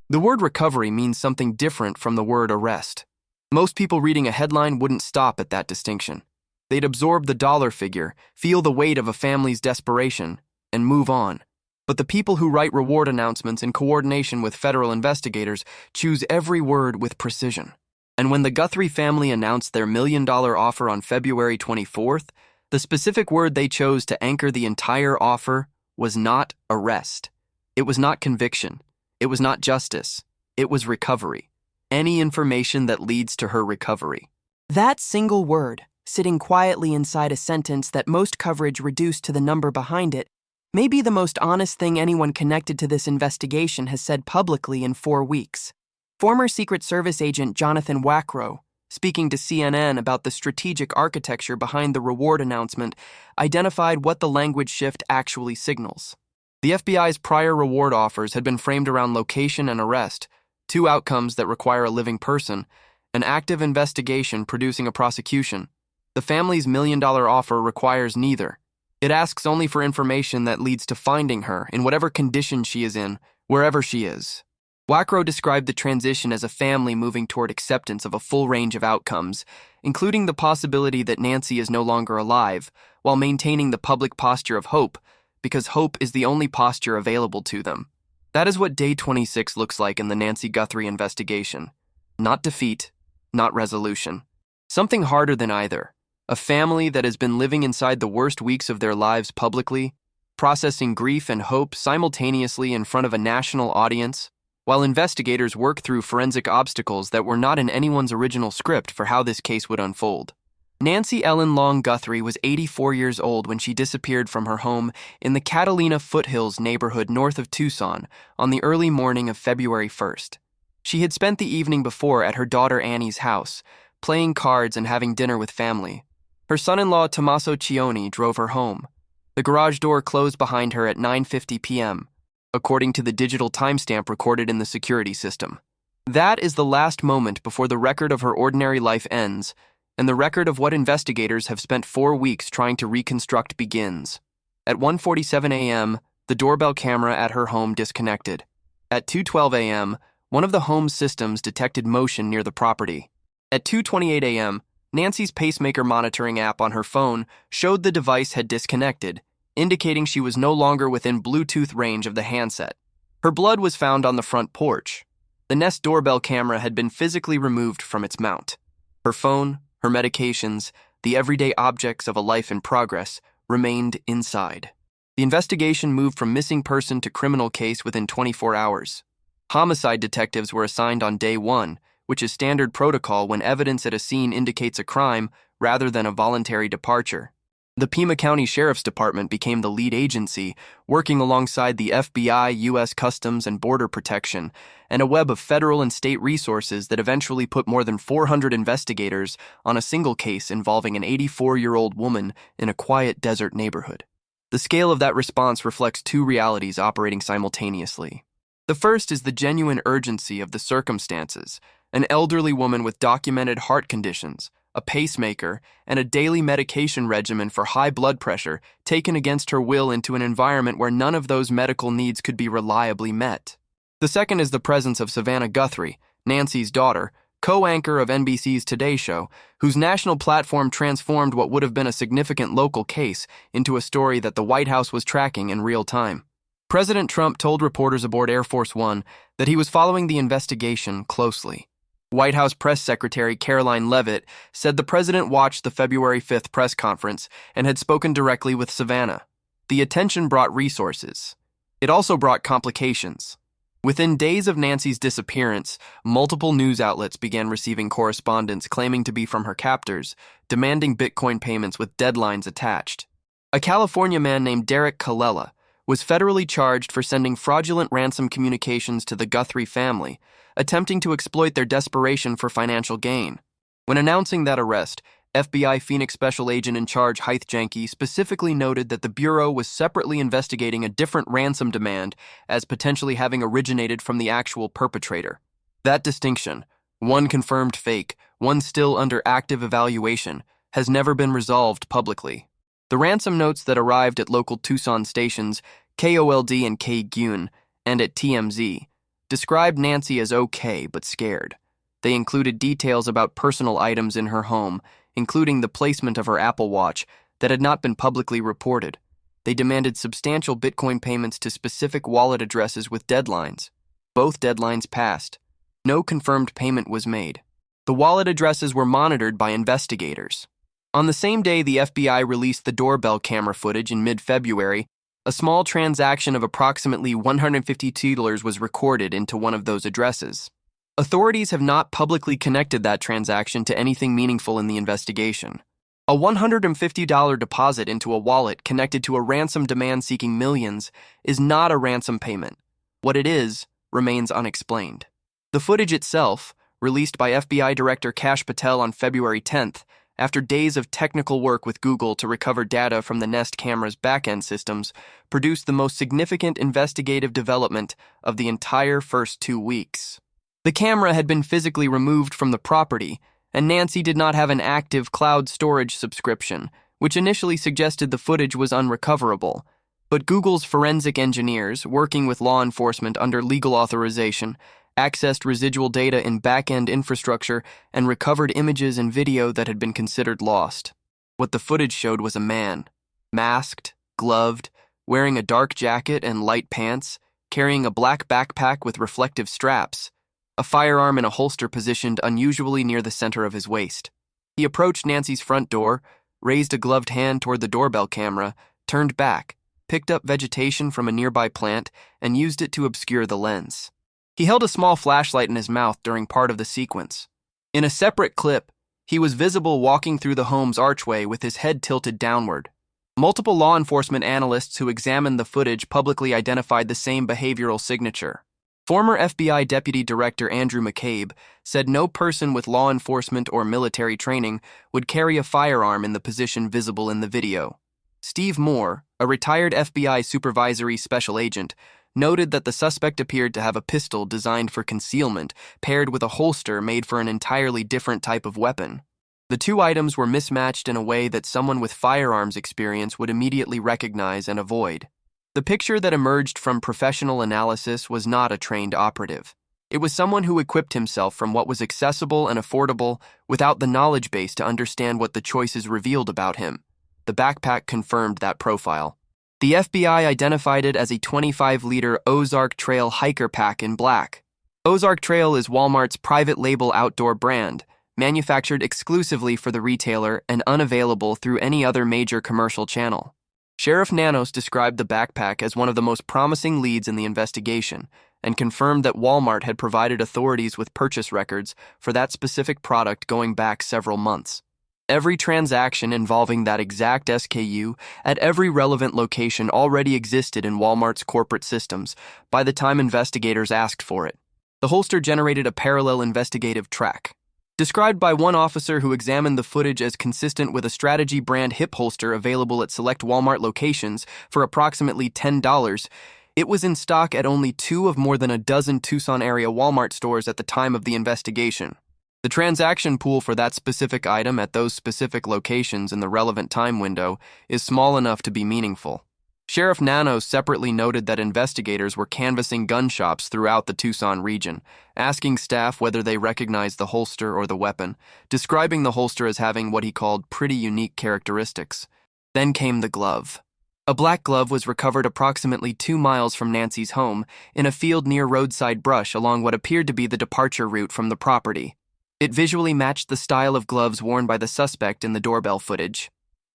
The word recovery means something different from the word arrest. Most people reading a headline wouldn't stop at that distinction. They'd absorb the dollar figure, feel the weight of a family's desperation, and move on. But the people who write reward announcements in coordination with federal investigators choose every word with precision. And when the Guthrie family announced their $1 million offer on February 24th, the specific word they chose to anchor the entire offer was not arrest. It was not conviction. It was not justice. It was recovery. Any information that leads to her recovery. That single word, sitting quietly inside a sentence that most coverage reduced to the number behind it, may be the most honest thing anyone connected to this investigation has said publicly in 4 weeks. Former Secret Service agent Jonathan Wackrow, speaking to CNN about the strategic architecture behind the reward announcement, identified what the language shift actually signals. The FBI's prior reward offers had been framed around location and arrest, two outcomes that require a living person, an active investigation producing a prosecution. The family's $1 million offer requires neither. It asks only for information that leads to finding her in whatever condition she is in, wherever she is. Wackrow described the transition as a family moving toward acceptance of a full range of outcomes, including the possibility that Nancy is no longer alive, while maintaining the public posture of hope, because hope is the only posture available to them. That is what Day 26 looks like in the Nancy Guthrie investigation. Not defeat, not resolution. Something harder than either. A family that has been living inside the worst weeks of their lives publicly, processing grief and hope simultaneously in front of a national audience, while investigators work through forensic obstacles that were not in anyone's original script for how this case would unfold. Nancy Ellen Long Guthrie was 84 years old when she disappeared from her home in the Catalina Foothills neighborhood north of Tucson on the early morning of February 1st. She had spent the evening before at her daughter Annie's house, playing cards and having dinner with family. Her son-in-law Tommaso Cioni drove her home. The garage door closed behind her at 9:50 p.m., according to the digital timestamp recorded in the security system. That is the last moment before the record of her ordinary life ends, and the record of what investigators have spent 4 weeks trying to reconstruct begins. At 1:47 a.m., the doorbell camera at her home disconnected. At 2:12 a.m., one of the home's systems detected motion near the property. At 2:28 a.m., Nancy's pacemaker monitoring app on her phone showed the device had disconnected, indicating she was no longer within Bluetooth range of the handset. Her blood was found on the front porch. The Nest doorbell camera had been physically removed from its mount. Her phone, her medications, the everyday objects of a life in progress, remained inside. The investigation moved from missing person to criminal case within 24 hours. Homicide detectives were assigned on day 1, which is standard protocol when evidence at a scene indicates a crime rather than a voluntary departure. The Pima County Sheriff's Department became the lead agency, working alongside the FBI, U.S. Customs and Border Protection, and a web of federal and state resources that eventually put more than 400 investigators on a single case involving an 84-year-old woman in a quiet desert neighborhood. The scale of that response reflects two realities operating simultaneously. The first is the genuine urgency of the circumstances: an elderly woman with documented heart conditions, a pacemaker, and a daily medication regimen for high blood pressure taken against her will into an environment where none of those medical needs could be reliably met. The second is the presence of Savannah Guthrie, Nancy's daughter, co-anchor of NBC's Today Show, whose national platform transformed what would have been a significant local case into a story that the White House was tracking in real time. President Trump told reporters aboard Air Force One that he was following the investigation closely. White House Press Secretary Caroline Leavitt said the president watched the February 5th press conference and had spoken directly with Savannah. The attention brought resources. It also brought complications. Within days of Nancy's disappearance, multiple news outlets began receiving correspondence claiming to be from her captors, demanding Bitcoin payments with deadlines attached. A California man named Derek Colella was federally charged for sending fraudulent ransom communications to the Guthrie family, attempting to exploit their desperation for financial gain. When announcing that arrest, FBI Phoenix Special Agent in charge Hythe Janke specifically noted that the Bureau was separately investigating a different ransom demand as potentially having originated from the actual perpetrator. That distinction, one confirmed fake, one still under active evaluation, has never been resolved publicly. The ransom notes that arrived at local Tucson stations KOLD and KGUN and at TMZ described Nancy as okay but scared. They included details about personal items in her home, including the placement of her Apple Watch, that had not been publicly reported. They demanded substantial Bitcoin payments to specific wallet addresses with deadlines. Both deadlines passed. No confirmed payment was made. The wallet addresses were monitored by investigators. On the same day the FBI released the doorbell camera footage in mid-February, a small transaction of approximately $152 was recorded into one of those addresses. Authorities have not publicly connected that transaction to anything meaningful in the investigation. A $150 deposit into a wallet connected to a ransom demand seeking millions is not a ransom payment. What it is remains unexplained. The footage itself, released by FBI Director Kash Patel on February 10th, after days of technical work with Google to recover data from the Nest camera's back-end systems, produced the most significant investigative development of the entire first 2 weeks. The camera had been physically removed from the property, and Nancy did not have an active cloud storage subscription, which initially suggested the footage was unrecoverable. But Google's forensic engineers, working with law enforcement under legal authorization, accessed residual data in back-end infrastructure and recovered images and video that had been considered lost. What the footage showed was a man, masked, gloved, wearing a dark jacket and light pants, carrying a black backpack with reflective straps, a firearm in a holster positioned unusually near the center of his waist. He approached Nancy's front door, raised a gloved hand toward the doorbell camera, turned back, picked up vegetation from a nearby plant, and used it to obscure the lens. He held a small flashlight in his mouth during part of the sequence. In a separate clip, he was visible walking through the home's archway with his head tilted downward. Multiple law enforcement analysts who examined the footage publicly identified the same behavioral signature. Former FBI Deputy Director Andrew McCabe said no person with law enforcement or military training would carry a firearm in the position visible in the video. Steve Moore, a retired FBI supervisory special agent, noted that the suspect appeared to have a pistol designed for concealment, paired with a holster made for an entirely different type of weapon. The two items were mismatched in a way that someone with firearms experience would immediately recognize and avoid. The picture that emerged from professional analysis was not a trained operative. It was someone who equipped himself from what was accessible and affordable without the knowledge base to understand what the choices revealed about him. The backpack confirmed that profile. The FBI identified it as a 25-liter Ozark Trail hiker pack in black. Ozark Trail is Walmart's private label outdoor brand, manufactured exclusively for the retailer and unavailable through any other major commercial channel. Sheriff Nanos described the backpack as one of the most promising leads in the investigation and confirmed that Walmart had provided authorities with purchase records for that specific product going back several months. Every transaction involving that exact SKU at every relevant location already existed in Walmart's corporate systems by the time investigators asked for it. The holster generated a parallel investigative track. Described by one officer who examined the footage as consistent with a strategy brand hip holster available at select Walmart locations for approximately $10, it was in stock at only 2 of more than a dozen Tucson area Walmart stores at the time of the investigation. The transaction pool for that specific item at those specific locations in the relevant time window is small enough to be meaningful. Sheriff Nanos separately noted that investigators were canvassing gun shops throughout the Tucson region, asking staff whether they recognized the holster or the weapon, describing the holster as having what he called pretty unique characteristics. Then came the glove. A black glove was recovered approximately 2 miles from Nancy's home in a field near roadside brush along what appeared to be the departure route from the property. It visually matched the style of gloves worn by the suspect in the doorbell footage.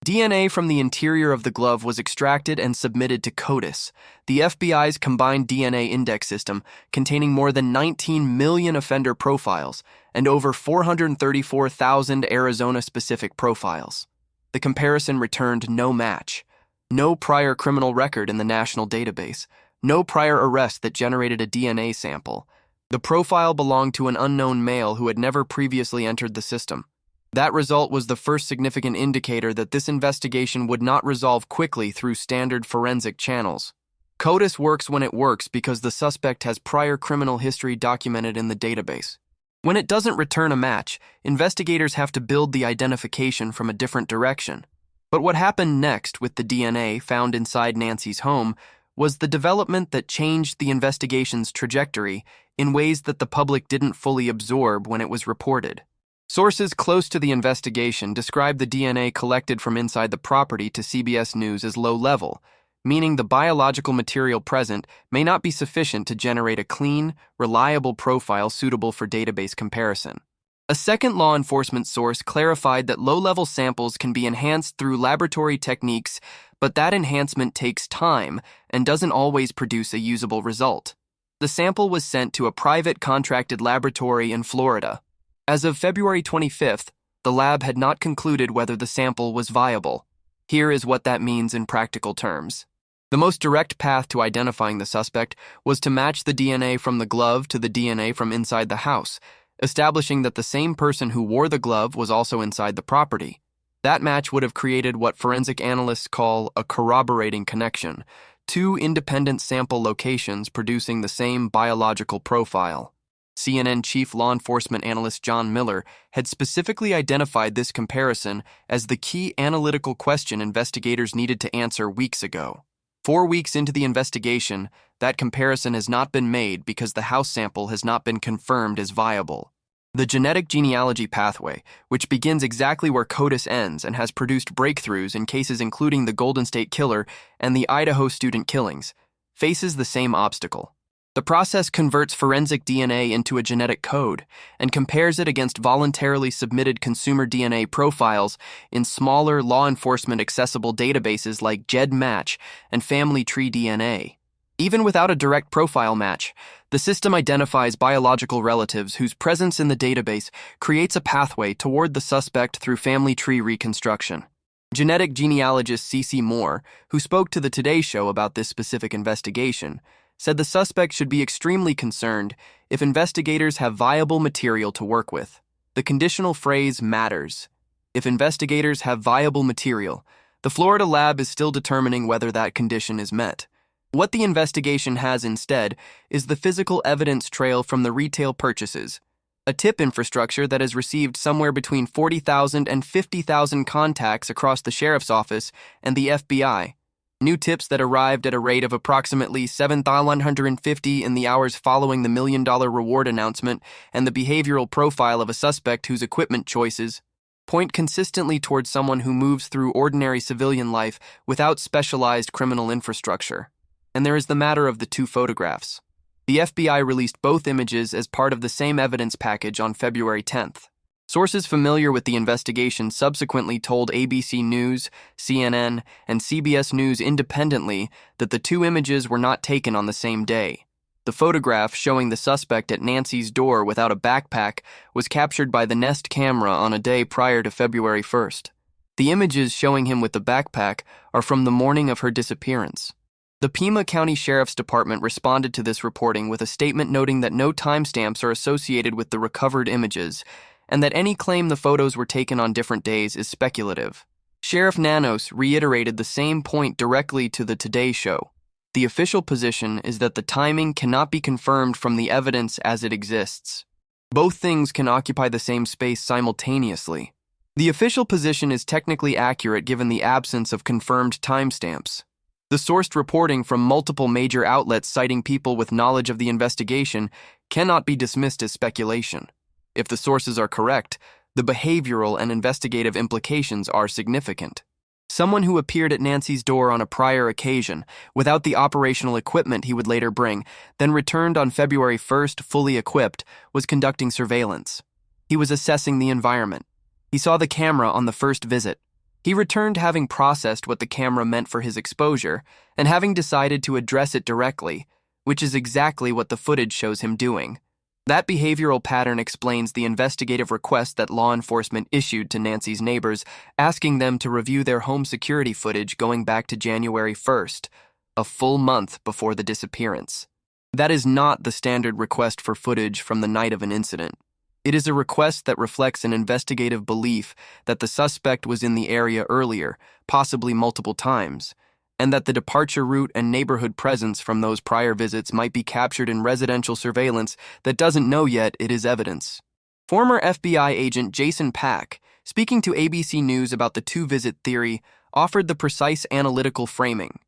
DNA from the interior of the glove was extracted and submitted to CODIS, the FBI's combined DNA index system containing more than 19 million offender profiles and over 434,000 Arizona-specific profiles. The comparison returned no match. No prior criminal record in the national database. No prior arrest that generated a DNA sample. The profile belonged to an unknown male who had never previously entered the system. That result was the first significant indicator that this investigation would not resolve quickly through standard forensic channels. CODIS works when it works because the suspect has prior criminal history documented in the database. When it doesn't return a match, investigators have to build the identification from a different direction. But what happened next with the DNA found inside Nancy's home was the development that changed the investigation's trajectory in ways that the public didn't fully absorb when it was reported. Sources close to the investigation described the DNA collected from inside the property to CBS News as low level, meaning the biological material present may not be sufficient to generate a clean, reliable profile suitable for database comparison. A second law enforcement source clarified that low-level samples can be enhanced through laboratory techniques, but that enhancement takes time and doesn't always produce a usable result. The sample was sent to a private contracted laboratory in Florida. As of February 25th, the lab had not concluded whether the sample was viable. Here is what that means in practical terms. The most direct path to identifying the suspect was to match the DNA from the glove to the DNA from inside the house, establishing that the same person who wore the glove was also inside the property. That match would have created what forensic analysts call a corroborating connection, two independent sample locations producing the same biological profile. CNN chief law enforcement analyst John Miller had specifically identified this comparison as the key analytical question investigators needed to answer weeks ago. 4 weeks into the investigation, that comparison has not been made because the house sample has not been confirmed as viable. The genetic genealogy pathway, which begins exactly where CODIS ends and has produced breakthroughs in cases including the Golden State Killer and the Idaho student killings, faces the same obstacle. The process converts forensic DNA into a genetic code and compares it against voluntarily submitted consumer DNA profiles in smaller law enforcement accessible databases like GEDmatch and Family Tree DNA. Even without a direct profile match, the system identifies biological relatives whose presence in the database creates a pathway toward the suspect through family tree reconstruction. Genetic genealogist C.C. Moore, who spoke to the Today Show about this specific investigation, said the suspect should be extremely concerned if investigators have viable material to work with. The conditional phrase matters. If investigators have viable material, the Florida lab is still determining whether that condition is met. What the investigation has instead is the physical evidence trail from the retail purchases, a tip infrastructure that has received somewhere between 40,000 and 50,000 contacts across the sheriff's office and the FBI. New tips that arrived at a rate of approximately 7,150 in the hours following the $1 million reward announcement and the behavioral profile of a suspect whose equipment choices point consistently towards someone who moves through ordinary civilian life without specialized criminal infrastructure. And there is the matter of the two photographs. The FBI released both images as part of the same evidence package on February 10th. Sources familiar with the investigation subsequently told ABC News, CNN, and CBS News independently that the two images were not taken on the same day. The photograph showing the suspect at Nancy's door without a backpack was captured by the Nest camera on a day prior to February 1st. The images showing him with the backpack are from the morning of her disappearance. The Pima County Sheriff's Department responded to this reporting with a statement noting that no timestamps are associated with the recovered images, and that any claim the photos were taken on different days is speculative. Sheriff Nanos reiterated the same point directly to the Today Show. The official position is that the timing cannot be confirmed from the evidence as it exists. Both things can occupy the same space simultaneously. The official position is technically accurate given the absence of confirmed timestamps. The sourced reporting from multiple major outlets citing people with knowledge of the investigation cannot be dismissed as speculation. If the sources are correct, the behavioral and investigative implications are significant. Someone who appeared at Nancy's door on a prior occasion, without the operational equipment he would later bring, then returned on February 1st fully equipped, was conducting surveillance. He was assessing the environment. He saw the camera on the first visit. He returned having processed what the camera meant for his exposure, and having decided to address it directly, which is exactly what the footage shows him doing. That behavioral pattern explains the investigative request that law enforcement issued to Nancy's neighbors, asking them to review their home security footage going back to January 1st, a full month before the disappearance. That is not the standard request for footage from the night of an incident. It is a request that reflects an investigative belief that the suspect was in the area earlier, possibly multiple times, and that the departure route and neighborhood presence from those prior visits might be captured in residential surveillance that doesn't know yet it is evidence. Former FBI agent Jason Pack, speaking to ABC News about the two-visit theory, offered the precise analytical framing.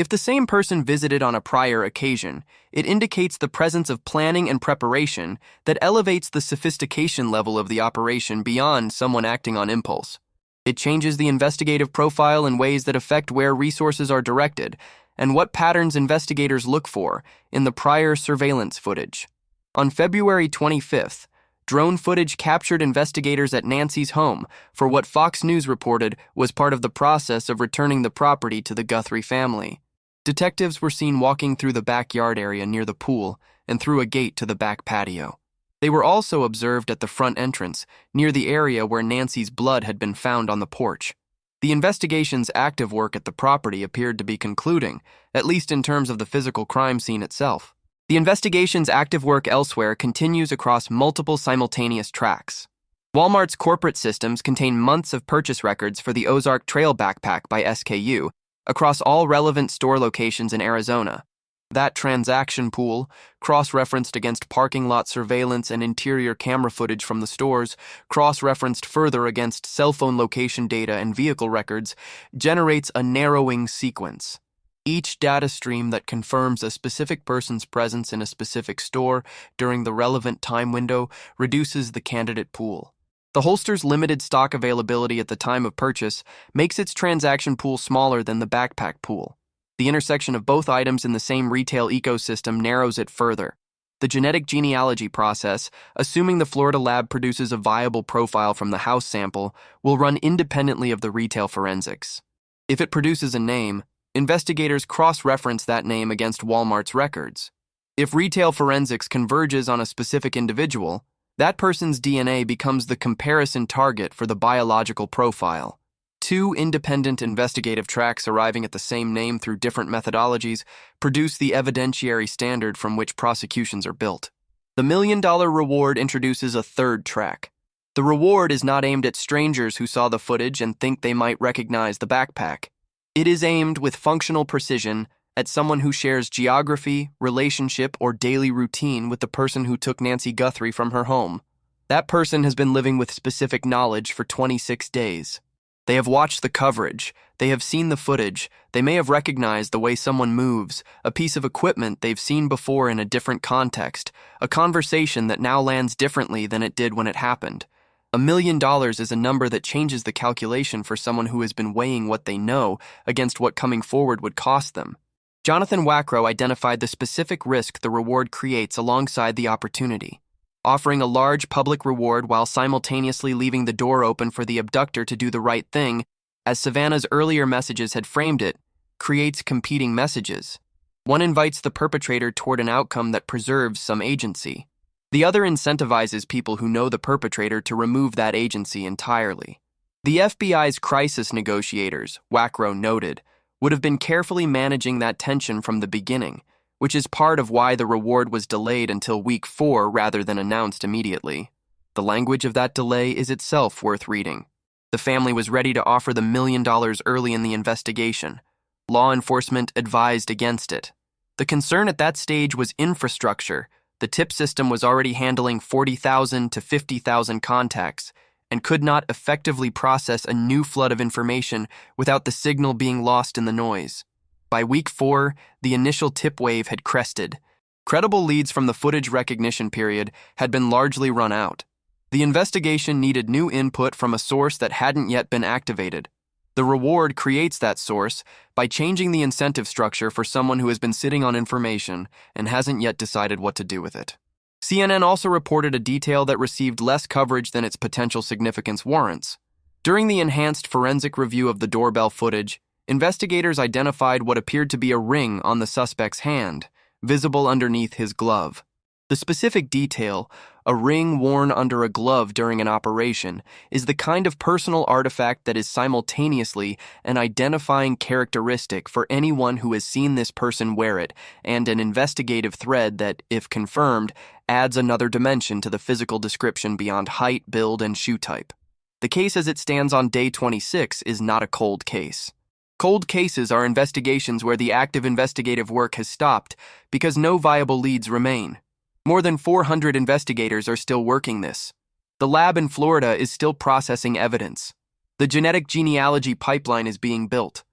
If the same person visited on a prior occasion, it indicates the presence of planning and preparation that elevates the sophistication level of the operation beyond someone acting on impulse. It changes the investigative profile in ways that affect where resources are directed and what patterns investigators look for in the prior surveillance footage. On February 25th, drone footage captured investigators at Nancy's home for what Fox News reported was part of the process of returning the property to the Guthrie family. Detectives were seen walking through the backyard area near the pool and through a gate to the back patio. They were also observed at the front entrance, near the area where Nancy's blood had been found on the porch. The investigation's active work at the property appeared to be concluding, at least in terms of the physical crime scene itself. The investigation's active work elsewhere continues across multiple simultaneous tracks. Walmart's corporate systems contain months of purchase records for the Ozark Trail backpack by SKU across all relevant store locations in Arizona. That transaction pool, cross-referenced against parking lot surveillance and interior camera footage from the stores, cross-referenced further against cell phone location data and vehicle records, generates a narrowing sequence. Each data stream that confirms a specific person's presence in a specific store during the relevant time window reduces the candidate pool. The holster's limited stock availability at the time of purchase makes its transaction pool smaller than the backpack pool. The intersection of both items in the same retail ecosystem narrows it further. The genetic genealogy process, assuming the Florida lab produces a viable profile from the house sample, will run independently of the retail forensics. If it produces a name, investigators cross-reference that name against Walmart's records. If retail forensics converges on a specific individual, that person's DNA becomes the comparison target for the biological profile. Two independent investigative tracks arriving at the same name through different methodologies produce the evidentiary standard from which prosecutions are built. The $1 million reward introduces a third track. The reward is not aimed at strangers who saw the footage and think they might recognize the backpack. It is aimed with functional precision at someone who shares geography, relationship, or daily routine with the person who took Nancy Guthrie from her home. That person has been living with specific knowledge for 26 days. They have watched the coverage, they have seen the footage, they may have recognized the way someone moves, a piece of equipment they've seen before in a different context, a conversation that now lands differently than it did when it happened. $1 million is a number that changes the calculation for someone who has been weighing what they know against what coming forward would cost them. Jonathan Wackrow identified the specific risk the reward creates alongside the opportunity. Offering a large public reward while simultaneously leaving the door open for the abductor to do the right thing, as Savannah's earlier messages had framed it, creates competing messages. One invites the perpetrator toward an outcome that preserves some agency. The other incentivizes people who know the perpetrator to remove that agency entirely. The FBI's crisis negotiators, Wackrow noted, would have been carefully managing that tension from the beginning, which is part of why the reward was delayed until week 4 rather than announced immediately. The language of that delay is itself worth reading. The family was ready to offer the $1 million early in the investigation. Law enforcement advised against it. The concern at that stage was infrastructure. The tip system was already handling 40,000 to 50,000 contacts and could not effectively process a new flood of information without the signal being lost in the noise. By week 4, the initial tip wave had crested. Credible leads from the footage recognition period had been largely run out. The investigation needed new input from a source that hadn't yet been activated. The reward creates that source by changing the incentive structure for someone who has been sitting on information and hasn't yet decided what to do with it. CNN also reported a detail that received less coverage than its potential significance warrants. During the enhanced forensic review of the doorbell footage, investigators identified what appeared to be a ring on the suspect's hand, visible underneath his glove. The specific detail, a ring worn under a glove during an operation, is the kind of personal artifact that is simultaneously an identifying characteristic for anyone who has seen this person wear it, and an investigative thread that, if confirmed, adds another dimension to the physical description beyond height, build, and shoe type. The case as it stands on day 26 is not a cold case. Cold cases are investigations where the active investigative work has stopped because no viable leads remain. More than 400 investigators are still working this. The lab in Florida is still processing evidence. The genetic genealogy pipeline is being built.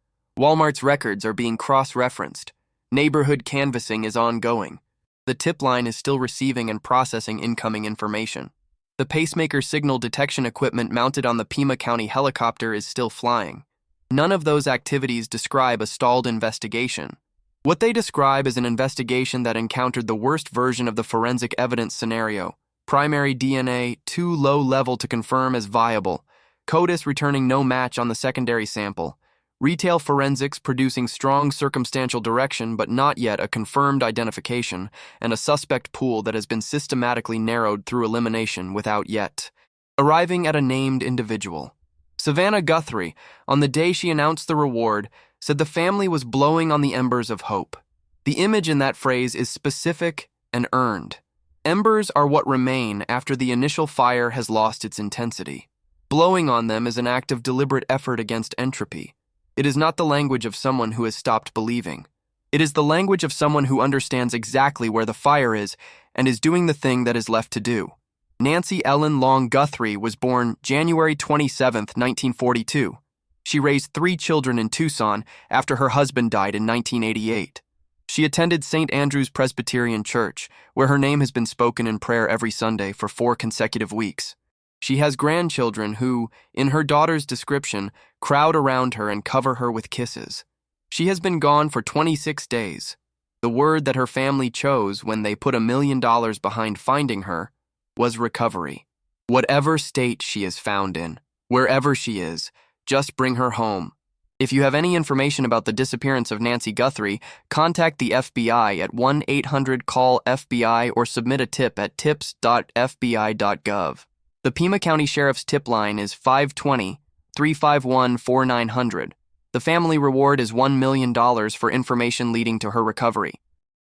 Walmart's records are being cross-referenced. Neighborhood canvassing is ongoing. The tip line is still receiving and processing incoming information. The pacemaker signal detection equipment mounted on the Pima County helicopter is still flying. None of those activities describe a stalled investigation. What they describe is an investigation that encountered the worst version of the forensic evidence scenario. Primary DNA, too low level to confirm as viable. CODIS returning no match on the secondary sample. Retail forensics producing strong circumstantial direction but not yet a confirmed identification, and a suspect pool that has been systematically narrowed through elimination without yet arriving at a named individual. Savannah Guthrie, on the day she announced the reward, said the family was blowing on the embers of hope. The image in that phrase is specific and earned. Embers are what remain after the initial fire has lost its intensity. Blowing on them is an act of deliberate effort against entropy. It is not the language of someone who has stopped believing. It is the language of someone who understands exactly where the fire is and is doing the thing that is left to do. Nancy Ellen Long Guthrie was born January 27, 1942. She raised 3 children in Tucson after her husband died in 1988. She attended St. Andrew's Presbyterian Church, where her name has been spoken in prayer every Sunday for 4 consecutive weeks. She has grandchildren who, in her daughter's description, crowd around her and cover her with kisses. She has been gone for 26 days. The word that her family chose when they put $1 million behind finding her was recovery. Whatever state she is found in, wherever she is, just bring her home. If you have any information about the disappearance of Nancy Guthrie, contact the FBI at 1-800-CALL-FBI or submit a tip at tips.fbi.gov. The Pima County Sheriff's tip line is 520-351-4900. The family reward is $1 million for information leading to her recovery.